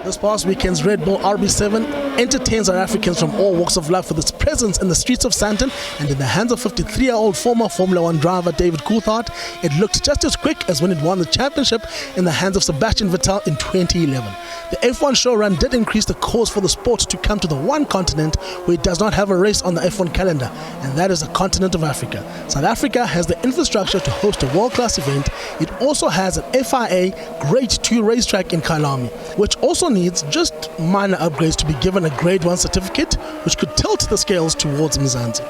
This past weekend's Red Bull RB7 entertains South Africans from all walks of life with its presence in the streets of Sandton, and in the hands of 53-year-old former Formula 1 driver David Coulthard, it looked just as quick as when it won the championship in the hands of Sebastian Vettel in 2011. The F1 showrun did increase the cause for the sport to come to the one continent where it does not have a race on the F1 calendar, and that is the continent of Africa. South Africa has the infrastructure to host a world-class event. It also has an FIA Grade 2 racetrack in Kyalami, which also needs just minor upgrades to be given a Grade 1 certificate, which could tilt the scales towards Mzansi.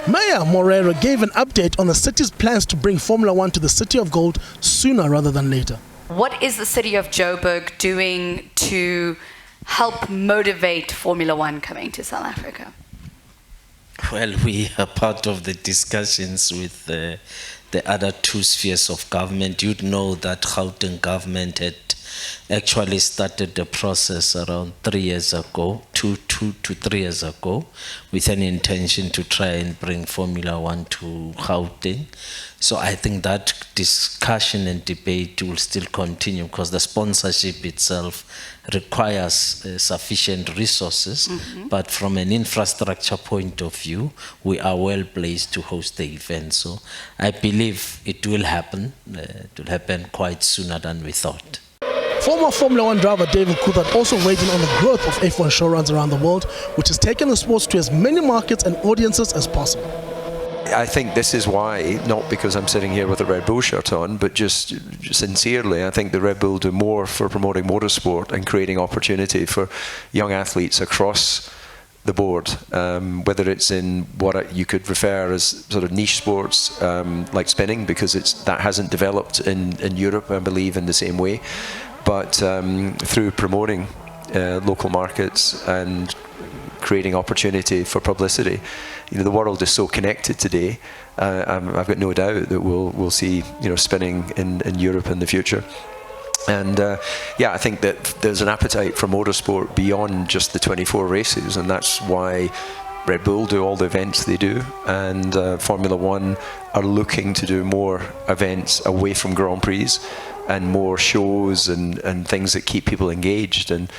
Mayor Morero gave an update on the city's plans to bring Formula 1 to the City of Gold sooner rather than later. What is the city of Joburg doing to help motivate Formula 1 coming to South Africa? Well, we are part of the discussions with the other two spheres of government. You'd know that Gauteng government had actually started the process around 3 years ago, 2 to 3 years ago, with an intention to try and bring Formula 1 to Gauteng. So I think that discussion and debate will still continue because the sponsorship itself requires sufficient resources. But from an infrastructure point of view, we are well placed to host the event. So I believe it will happen. It will happen quite sooner than we thought. Former Formula 1 driver David Coulthard also weighed in on the growth of F1 showruns around the world, which has taken the sports to as many markets and audiences as possible. I think this is why, not because I'm sitting here with a Red Bull shirt on, but just sincerely, I think the Red Bull do more for promoting motorsport and creating opportunity for young athletes across the board, whether it's in what you could refer as sort of niche sports like spinning, because that hasn't developed in Europe, I believe, in the same way, but through promoting local markets and creating opportunity for publicity. You know, the world is so connected today. I've got no doubt that we'll see, you know, spinning in Europe in the future. And yeah, I think that there's an appetite for motorsport beyond just the 24 races, and that's why Red Bull do all the events they do, and Formula 1 are looking to do more events away from Grand Prix and more shows and things that keep people engaged and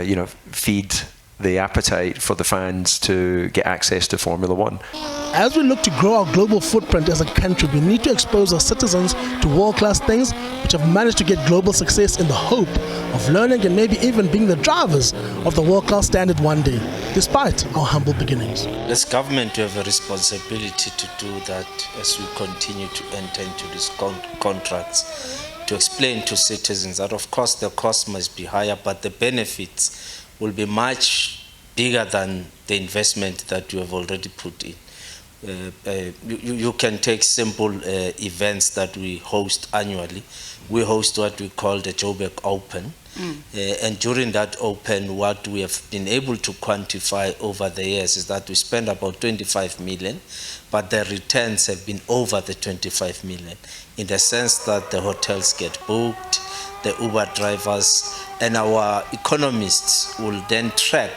you know, feed the appetite for the fans to get access to Formula 1. As we look to grow our global footprint as a country, we need to expose our citizens to world-class things which have managed to get global success in the hope of learning and maybe even being the drivers of the world-class standard one day, despite our humble beginnings. As government, we have a responsibility to do that as we continue to enter into these contracts, to explain to citizens that of course the cost must be higher, but the benefits will be much bigger than the investment that you have already put in. You can take simple events that we host annually. We host what we call the Joburg Open. And during that Open, what we have been able to quantify over the years is that we spend about 25 million, but the returns have been over the 25 million, in the sense that the hotels get booked, the Uber drivers, and our economists will then track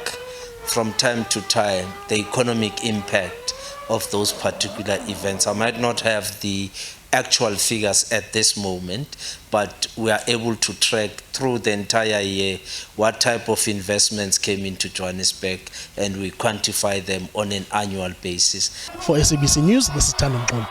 from time to time the economic impact of those particular events. I might not have the actual figures at this moment, but we are able to track through the entire year what type of investments came into Johannesburg, and we quantify them on an annual basis. For SABC News, this is Sandton.